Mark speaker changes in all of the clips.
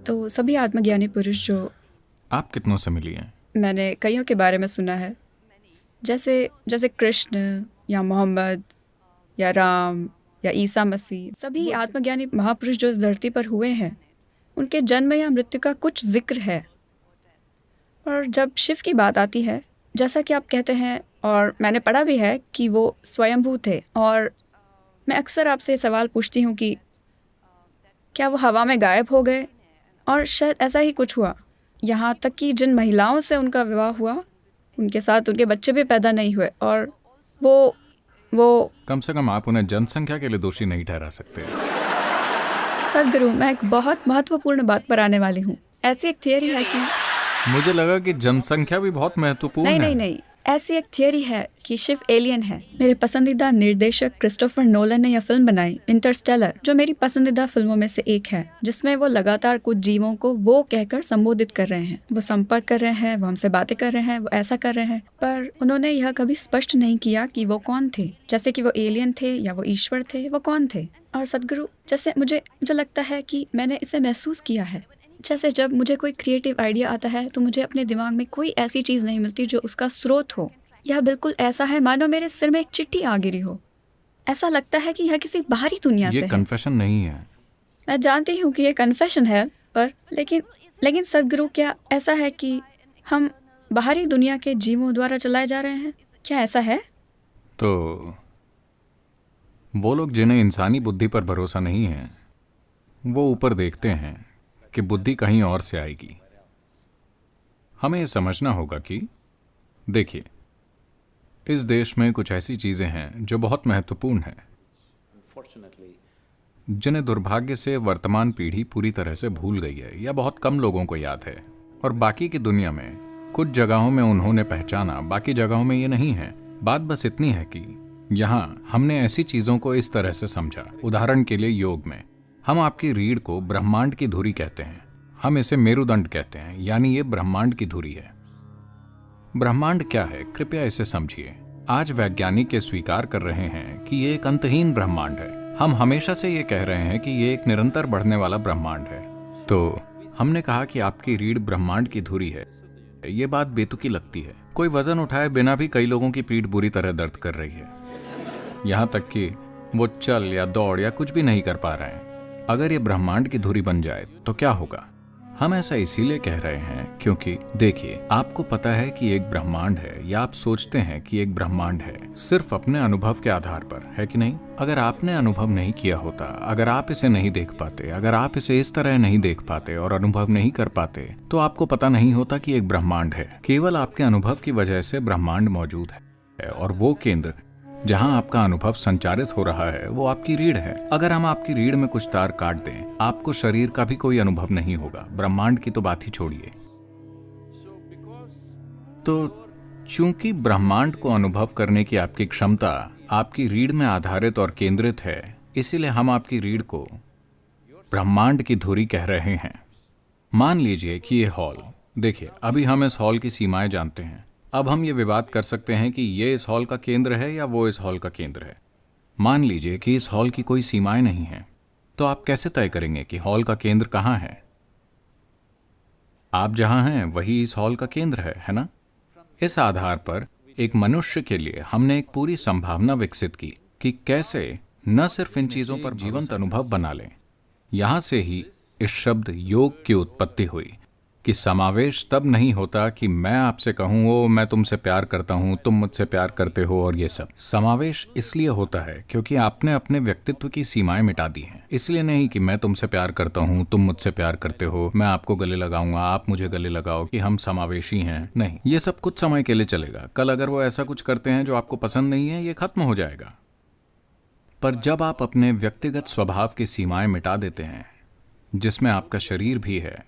Speaker 1: तो सभी आत्मज्ञानी पुरुष जो
Speaker 2: आप कितनों से मिली हैं?
Speaker 1: मैंने कईयों के बारे में सुना है, जैसे जैसे कृष्ण या मोहम्मद या राम या ईसा मसीह, सभी आत्मज्ञानी महापुरुष जो इस धरती पर हुए हैं, उनके जन्म या मृत्यु का कुछ जिक्र है। और जब शिव की बात आती है, जैसा कि आप कहते हैं और मैंने पढ़ा भी है कि वो स्वयंभू थे, और मैं अक्सर आपसे ये सवाल पूछती हूँ कि क्या वो हवा में गायब हो गए? और शायद ऐसा ही कुछ हुआ। यहाँ तक कि जिन महिलाओं से उनका विवाह हुआ, उनके साथ उनके बच्चे भी पैदा नहीं हुए, और वो
Speaker 2: कम से कम आप उन्हें जनसंख्या के लिए दोषी नहीं ठहरा सकते।
Speaker 1: सदगुरु, मैं एक बहुत महत्वपूर्ण बात पर आने वाली हूँ। ऐसी एक थियरी है कि
Speaker 2: मुझे लगा कि जनसंख्या भी बहुत महत्वपूर्ण
Speaker 1: नहीं
Speaker 2: है।
Speaker 1: नहीं नहीं, ऐसी एक थियरी है कि शिव एलियन है। मेरे पसंदीदा निर्देशक क्रिस्टोफर नोलन ने यह फिल्म बनाई, इंटरस्टेलर, जो मेरी पसंदीदा फिल्मों में से एक है, जिसमें वो लगातार कुछ जीवों को वो कहकर संबोधित कर रहे हैं, वो संपर्क कर रहे हैं, वो हमसे बातें कर रहे हैं, वो ऐसा कर रहे हैं, पर उन्होंने यह कभी स्पष्ट नहीं किया कि वो कौन थे, जैसे कि वो एलियन थे या वो ईश्वर थे, वो कौन थे। और सदगुरु, जैसे मुझे लगता है कि मैंने इसे महसूस किया है। जैसे जब मुझे कोई क्रिएटिव आइडिया आता है तो मुझे अपने दिमाग में कोई ऐसी चीज़ नहीं मिलती जो उसका स्रोत हो। यह बिल्कुल ऐसा है मानो मेरे सिर में एक चिट्ठी आ गिरी हो। ऐसा लगता है कि यह किसी बाहरी दुनिया
Speaker 2: ये
Speaker 1: से है।
Speaker 2: कन्फेशन नहीं है।
Speaker 1: मैं जानती हूँ कि ये कन्फेशन है, पर लेकिन सदगुरु, क्या ऐसा है कि हम बाहरी दुनिया के जीवों द्वारा चलाए जा रहे हैं? क्या ऐसा है?
Speaker 2: तो वो लोग जिन्हें इंसानी बुद्धि पर भरोसा नहीं है, वो ऊपर देखते हैं कि बुद्धि कहीं और से आएगी। हमें यह समझना होगा कि देखिए, इस देश में कुछ ऐसी चीजें हैं जो बहुत महत्वपूर्ण हैं, जिन्हें दुर्भाग्य से वर्तमान पीढ़ी पूरी तरह से भूल गई है या बहुत कम लोगों को याद है। और बाकी की दुनिया में कुछ जगहों में उन्होंने पहचाना, बाकी जगहों में ये नहीं है। बात बस इतनी है कि यहाँ हमने ऐसी चीजों को इस तरह से समझा। उदाहरण के लिए योग में हम आपकी रीढ़ को ब्रह्मांड की धुरी कहते हैं, हम इसे मेरुदंड कहते हैं, यानी ये ब्रह्मांड की धुरी है। ब्रह्मांड क्या है, कृपया इसे समझिए। आज वैज्ञानिक ये स्वीकार कर रहे हैं कि ये एक अंतहीन ब्रह्मांड है। हम हमेशा से ये कह रहे हैं कि ये एक निरंतर बढ़ने वाला ब्रह्मांड है। तो हमने कहा कि आपकी रीढ़ ब्रह्मांड की धुरी है। ये बात बेतुकी लगती है। कोई वजन उठाए बिना भी कई लोगों की पीठ बुरी तरह दर्द कर रही है, यहाँ तक कि वो चल या दौड़ या कुछ भी नहीं कर पा रहे हैं। अगर ये ब्रह्मांड की धुरी बन जाए तो क्या होगा? हम ऐसा इसीलिए कह रहे हैं क्योंकि देखिए, आपको पता है कि एक ब्रह्मांड है, या आप सोचते हैं कि एक ब्रह्मांड है सिर्फ अपने अनुभव के आधार पर, है कि नहीं? अगर आपने अनुभव नहीं किया होता, अगर आप इसे नहीं देख पाते, अगर आप इसे इस तरह नहीं देख पाते और अनुभव नहीं कर पाते, तो आपको पता नहीं होता कि एक ब्रह्मांड है। केवल आपके अनुभव की वजह से ब्रह्मांड मौजूद है, और वो केंद्र जहां आपका अनुभव संचारित हो रहा है वो आपकी रीढ़ है। अगर हम आपकी रीढ़ में कुछ तार काट दें, आपको शरीर का भी कोई अनुभव नहीं होगा, ब्रह्मांड की तो बात ही छोड़िए। तो चूंकि ब्रह्मांड को अनुभव करने की आपकी क्षमता आपकी रीढ़ में आधारित और केंद्रित है, इसीलिए हम आपकी रीढ़ को ब्रह्मांड की धुरी कह रहे हैं। मान लीजिए कि ये हॉल, देखिए अभी हम इस हॉल की सीमाएं जानते हैं। अब हम ये विवाद कर सकते हैं कि ये इस हॉल का केंद्र है या वो इस हॉल का केंद्र है। मान लीजिए कि इस हॉल की कोई सीमाएं नहीं हैं, तो आप कैसे तय करेंगे कि हॉल का केंद्र कहाँ है? आप जहां हैं वही इस हॉल का केंद्र है ना? इस आधार पर एक मनुष्य के लिए हमने एक पूरी संभावना विकसित की कि कैसे न सिर्फ इन चीजों पर जीवंत अनुभव बना लें। यहां से ही इस शब्द योग की उत्पत्ति हुई कि समावेश तब नहीं होता कि मैं आपसे कहूं ओ मैं तुमसे प्यार करता हूं, तुम मुझसे प्यार करते हो, और ये सब। समावेश इसलिए होता है क्योंकि आपने अपने व्यक्तित्व की सीमाएं मिटा दी हैं। इसलिए नहीं कि मैं तुमसे प्यार करता हूं, तुम मुझसे प्यार करते हो, मैं आपको गले लगाऊंगा, आप मुझे गले लगाओ, कि हम समावेशी हैं। नहीं, ये सब कुछ समय के लिए चलेगा। कल अगर वो ऐसा कुछ करते हैं जो आपको पसंद नहीं है, ये खत्म हो जाएगा। पर जब आप अपने व्यक्तिगत स्वभाव की सीमाएं मिटा देते हैं, जिसमें आपका शरीर भी है,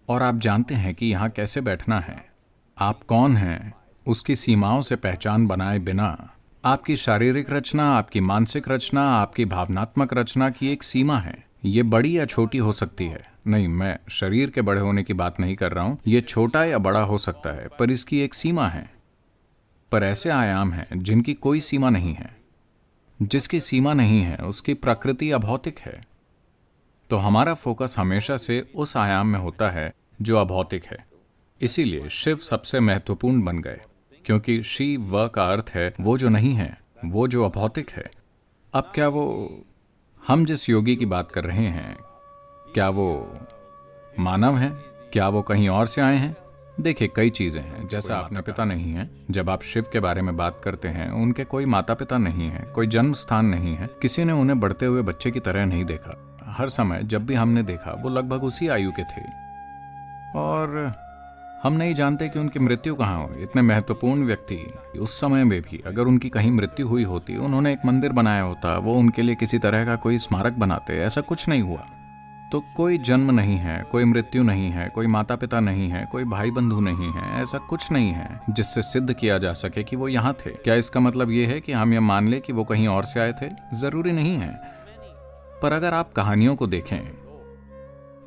Speaker 2: और आप जानते हैं कि यहाँ कैसे बैठना है, आप कौन हैं, उसकी सीमाओं से पहचान बनाए बिना आपकी शारीरिक रचना, आपकी मानसिक रचना, आपकी भावनात्मक रचना की एक सीमा है। ये बड़ी या छोटी हो सकती है। नहीं, मैं शरीर के बड़े होने की बात नहीं कर रहा हूँ। ये छोटा या बड़ा हो सकता है, पर इसकी एक सीमा है। पर ऐसे आयाम हैं जिनकी कोई सीमा नहीं है। जिसकी सीमा नहीं है उसकी प्रकृति अभौतिक है। तो हमारा फोकस हमेशा से उस आयाम में होता है जो अभौतिक है। इसीलिए शिव सबसे महत्वपूर्ण बन गए, क्योंकि शिव का अर्थ है वो जो नहीं है, वो जो अभौतिक है। अब क्या वो, हम जिस योगी की बात कर रहे हैं, क्या वो मानव हैं? क्या वो कहीं और से आए हैं? देखिए, कई चीजें हैं। जैसा आपने पिता नहीं है, जब आप शिव के बारे में बात करते हैं, उनके कोई माता पिता नहीं है, कोई जन्म स्थान नहीं है, किसी ने उन्हें बढ़ते हुए बच्चे की तरह नहीं देखा। हर समय जब भी हमने देखा वो लगभग उसी आयु के थे, और हम नहीं जानते कि उनकी मृत्यु कहाँ हुई। इतने महत्वपूर्ण व्यक्ति उस समय में भी अगर उनकी कहीं मृत्यु हुई होती, उन्होंने एक मंदिर बनाया होता, वो उनके लिए किसी तरह का कोई स्मारक बनाते। ऐसा कुछ नहीं हुआ। तो कोई जन्म नहीं है, कोई मृत्यु नहीं है, कोई माता पिता नहीं है, कोई भाई बंधु नहीं है, ऐसा कुछ नहीं है जिससे सिद्ध किया जा सके कि वो यहाँ थे। क्या इसका मतलब ये है कि हम ये मान ले कि वो कहीं और से आए थे? जरूरी नहीं है। पर अगर आप कहानियों को देखें,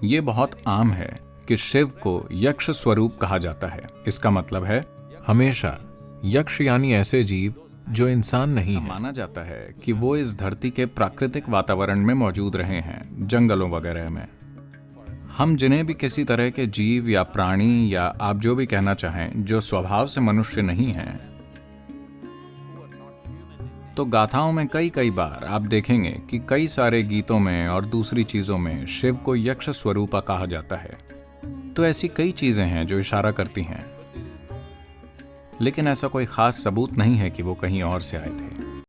Speaker 2: ये बहुत आम है कि शिव को यक्ष स्वरूप कहा जाता है। इसका मतलब है हमेशा यक्ष यानी ऐसे जीव जो इंसान नहीं है। माना जाता है कि वो इस धरती के प्राकृतिक वातावरण में मौजूद रहे हैं, जंगलों वगैरह में। हम जिन्हें भी किसी तरह के जीव या प्राणी या आप जो भी कहना चाहें, जो स्वभाव से मनुष्य नहीं हैं, तो गाथाओं में कई बार आप देखेंगे कि कई सारे गीतों में और दूसरी चीजों में शिव को यक्ष स्वरूपा कहा जाता है। तो ऐसी कई चीजें हैं जो इशारा करती हैं, लेकिन ऐसा कोई खास सबूत नहीं है कि वो कहीं और से आए थे।